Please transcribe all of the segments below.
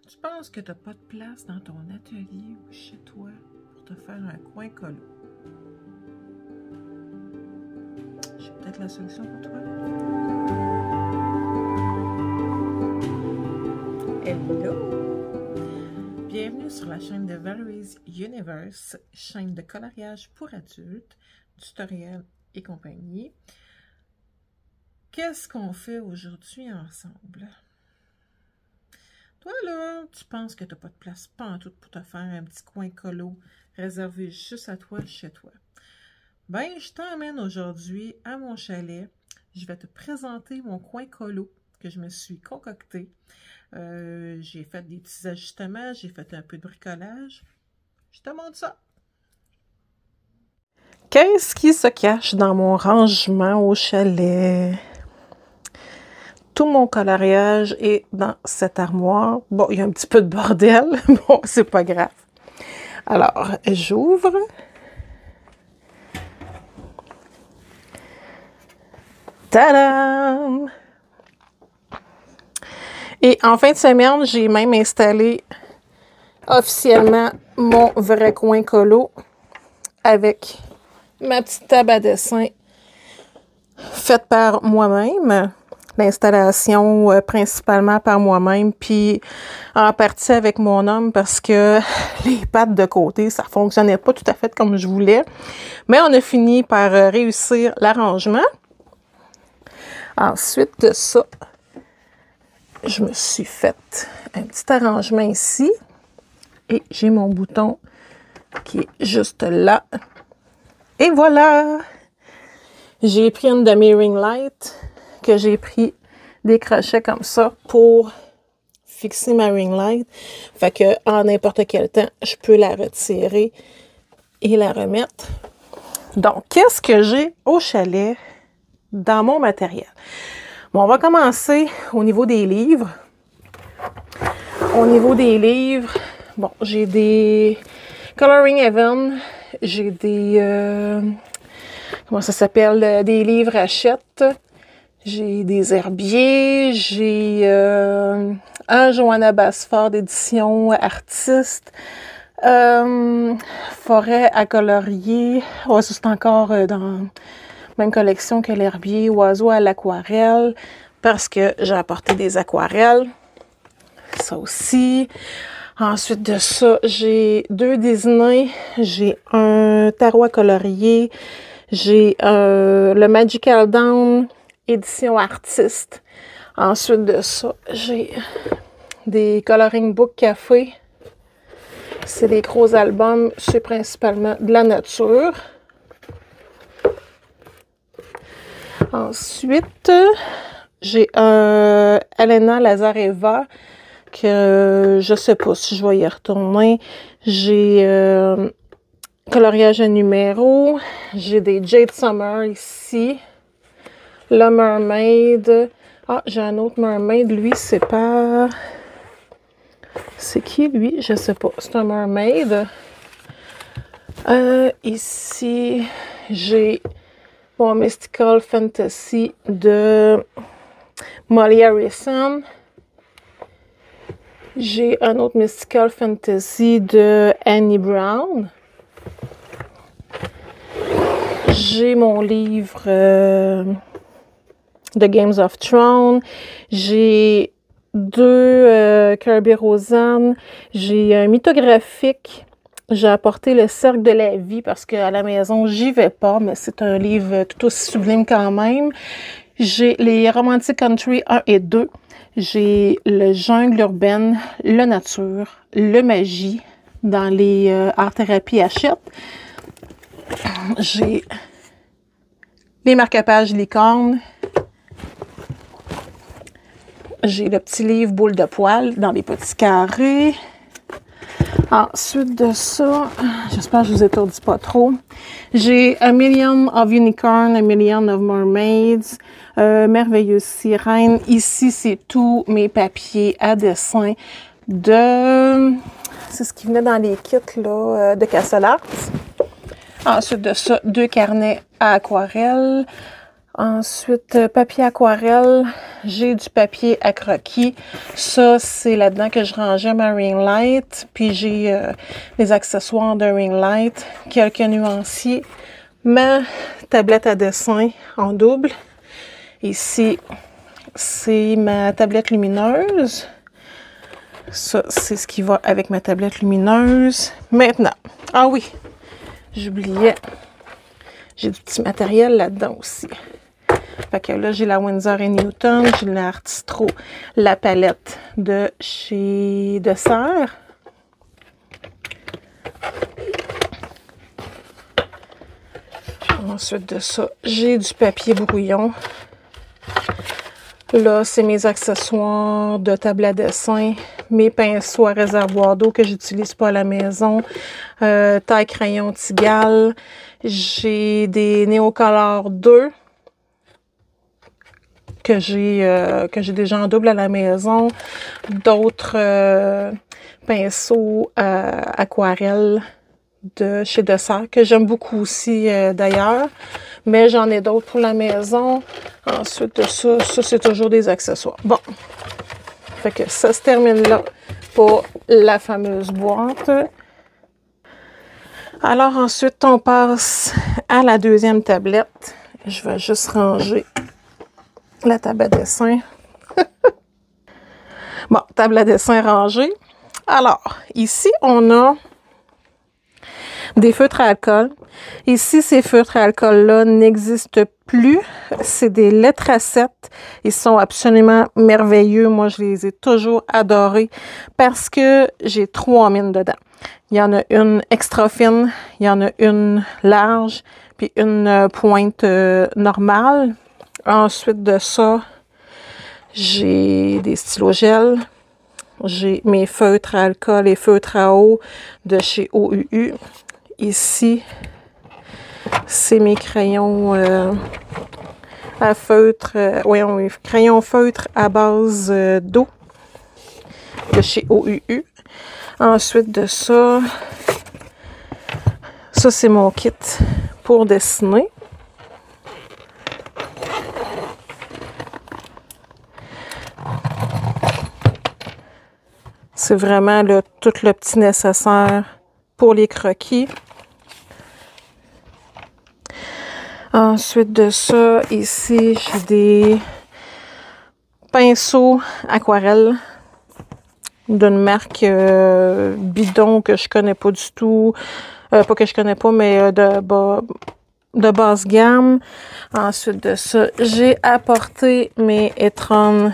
Tu penses que tu n'as pas de place dans ton atelier ou chez toi pour te faire un coin colo? J'ai peut-être la solution pour toi. Hello! Bienvenue sur la chaîne de Valerie's Universe, chaîne de coloriage pour adultes, tutoriels et compagnie. Qu'est-ce qu'on fait aujourd'hui ensemble? Toi, là, tu penses que tu n'as pas de place pantoute pour te faire un petit coin colo réservé juste à toi, chez toi. Ben, je t'emmène aujourd'hui à mon chalet. Je vais te présenter mon coin colo que je me suis concocté. J'ai fait des petits ajustements, j'ai fait un peu de bricolage. Je te montre ça. Qu'est-ce qui se cache dans mon rangement au chalet? Tout mon coloriage est dans cette armoire. Bon, il y a un petit peu de bordel. Bon, c'est pas grave. Alors, j'ouvre. Tadam! Et en fin de semaine, j'ai même installé officiellement mon vrai coin colo avec ma petite table à dessin faite par moi-même. L'installation principalement par moi-même, puis en partie avec mon homme parce que les pattes de côté, ça fonctionnait pas tout à fait comme je voulais. Mais on a fini par réussir l'arrangement. Ensuite de ça, je me suis fait un petit arrangement ici et j'ai mon bouton qui est juste là. Et voilà! J'ai pris une de mes ring lights que j'ai pris des crochets comme ça pour fixer ma ring light. Fait que en n'importe quel temps, je peux la retirer et la remettre. Donc, qu'est-ce que j'ai au chalet dans mon matériel? Bon, on va commencer au niveau des livres. Au niveau des livres, bon, j'ai des Coloring Heaven, j'ai des comment ça s'appelle? Des livres à chette. J'ai des herbiers, j'ai un Johanna Basford édition artiste, forêt à colorier, ouais, ça c'est encore dans la même collection que l'herbier, oiseau à l'aquarelle, parce que j'ai apporté des aquarelles, ça aussi. Ensuite de ça, j'ai deux Disney, j'ai un tarot à colorier, j'ai le Magical Down édition artiste. Ensuite de ça, j'ai des Coloring Book Café. C'est des gros albums. C'est principalement de la nature. Ensuite, j'ai un Elena Lazareva que je sais pas si je vais y retourner. J'ai coloriage à numéro. J'ai des Jade Summer ici. Le Mermaid. Ah, j'ai un autre Mermaid. Lui, c'est pas... C'est qui, lui? Je sais pas. C'est un Mermaid. Ici, j'ai mon Mystical Fantasy de Molly Harrison. J'ai un autre Mystical Fantasy de Annie Brown. J'ai mon livre... de Games of Thrones, j'ai deux Kirby Roseanne, j'ai un mythographique, j'ai apporté le Cercle de la vie parce qu'à la maison, j'y vais pas, mais c'est un livre tout aussi sublime quand même. J'ai les Romantic Country 1 et 2, j'ai le Jungle urbaine, le Nature, le Magie dans les art-thérapie Hachette. J'ai les marque-pages licornes. J'ai le petit livre Boule de poil dans les petits carrés. Ensuite de ça, j'espère que je vous étourdis pas trop. J'ai A Million of Unicorns, A Million of Mermaids, Merveilleuse Sirène. Ici, c'est tous mes papiers à dessin de... C'est ce qui venait dans les kits là, de Castle Art. Ensuite de ça, deux carnets à aquarelle. Ensuite, papier aquarelle. J'ai du papier à croquis. Ça, c'est là-dedans que je rangeais ma ring light. Puis j'ai les accessoires de ring light, quelques nuanciers, ma tablette à dessin en double. Ici, c'est ma tablette lumineuse. Ça, c'est ce qui va avec ma tablette lumineuse. Maintenant, ah oui, j'oubliais, j'ai du petit matériel là-dedans aussi. Fait que là, j'ai la Winsor & Newton, j'ai la Artistro, la palette de chez Dessert. Ensuite de ça, j'ai du papier brouillon. Là, c'est mes accessoires de table à dessin, mes pinceaux à réservoir d'eau que j'utilise pas à la maison, taille crayon Tigal. J'ai des Neocolor 2 que j'ai déjà en double à la maison, d'autres pinceaux aquarelles de chez Dessert que j'aime beaucoup aussi d'ailleurs, mais j'en ai d'autres pour la maison. Ensuite de ça, c'est toujours des accessoires. Bon, fait que ça se termine là pour la fameuse boîte. Alors ensuite, on passe à la deuxième tablette. Je vais juste ranger la table à dessin. Bon, table à dessin rangée. Alors, ici, on a des feutres à alcool. Ici, ces feutres à alcool-là n'existent plus. C'est des lettres à 7. Ils sont absolument merveilleux. Moi, je les ai toujours adorés parce que j'ai 3 mines dedans. Il y en a une extra fine, il y en a une large, puis une pointe normale. Ensuite de ça, j'ai des stylos gel. J'ai mes feutres à alcool et feutres à eau de chez OUU. Ici, c'est mes crayons à feutre, crayons feutres à base d'eau de chez OUU. Ensuite de ça, c'est mon kit pour dessiner. C'est vraiment là, tout le petit nécessaire pour les croquis. Ensuite de ça, ici, j'ai des pinceaux aquarelles d'une marque bidon que je connais pas du tout. Pas que je connais pas, mais de basse gamme. Ensuite de ça, j'ai apporté mes Etron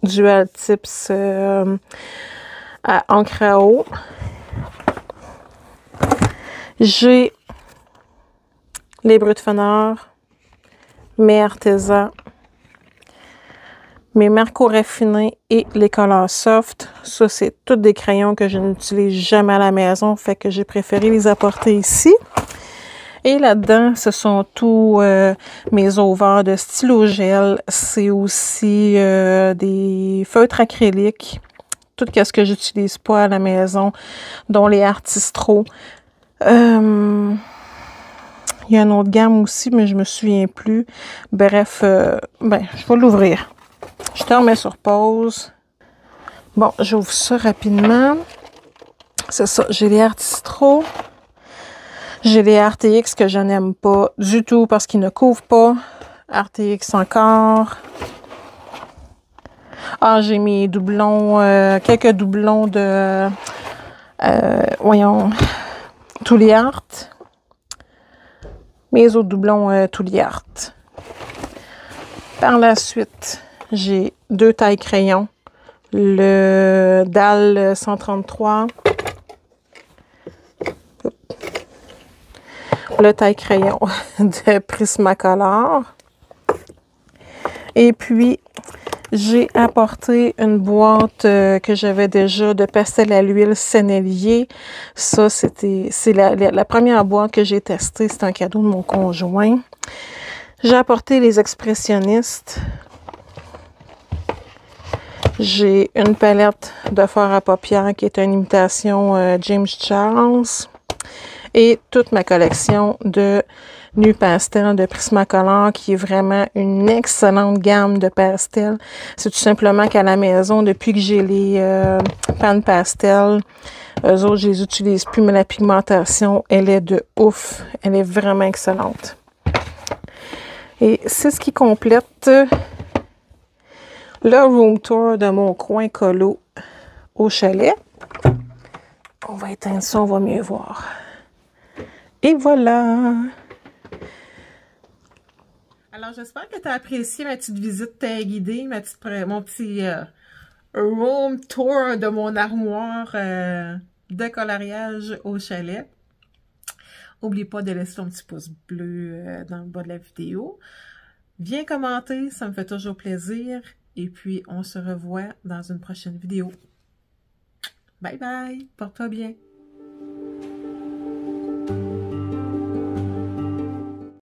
Dual Tips à encre à eau. J'ai les Brut Fenard, mes Artesans, mes Marco raffinés et les Color Soft. Ça, c'est tous des crayons que je n'utilise jamais à la maison, fait que j'ai préféré les apporter ici. Et là-dedans, ce sont tous mes overs de stylo gel. C'est aussi des feutres acryliques. Tout ce que j'utilise pas à la maison, dont les Artistro. Il y a une autre gamme aussi, mais je me souviens plus. Bref, je vais l'ouvrir. Je te remets sur pause. Bon, j'ouvre ça rapidement. C'est ça, j'ai les Artistro. J'ai les RTX que je n'aime pas du tout parce qu'ils ne couvrent pas. RTX encore. Ah, j'ai mes doublons, quelques doublons de, Touliart. Mes autres doublons Touliart. Par la suite, j'ai 2 tailles crayons. Le DAL 133. Le taille crayon de Prismacolor. Et puis, j'ai apporté une boîte que j'avais déjà de pastel à l'huile Sennelier. Ça, c'est la première boîte que j'ai testée. C'est un cadeau de mon conjoint. J'ai apporté les expressionnistes. J'ai une palette de fard à paupières qui est une imitation James Charles. Et toute ma collection de Nu Pastel de Prismacolor, qui est vraiment une excellente gamme de pastels. C'est tout simplement qu'à la maison, depuis que j'ai les pannes pastel, eux autres, je les utilise plus, mais la pigmentation, elle est de ouf. Elle est vraiment excellente. Et c'est ce qui complète le room tour de mon coin colo au chalet. On va éteindre ça, on va mieux voir. Et voilà! Alors, j'espère que tu as apprécié ma petite visite guidée, mon petit room tour de mon armoire de coloriage au chalet. N'oublie pas de laisser ton petit pouce bleu dans le bas de la vidéo. Viens commenter, ça me fait toujours plaisir. Et puis, on se revoit dans une prochaine vidéo. Bye bye! Porte-toi bien!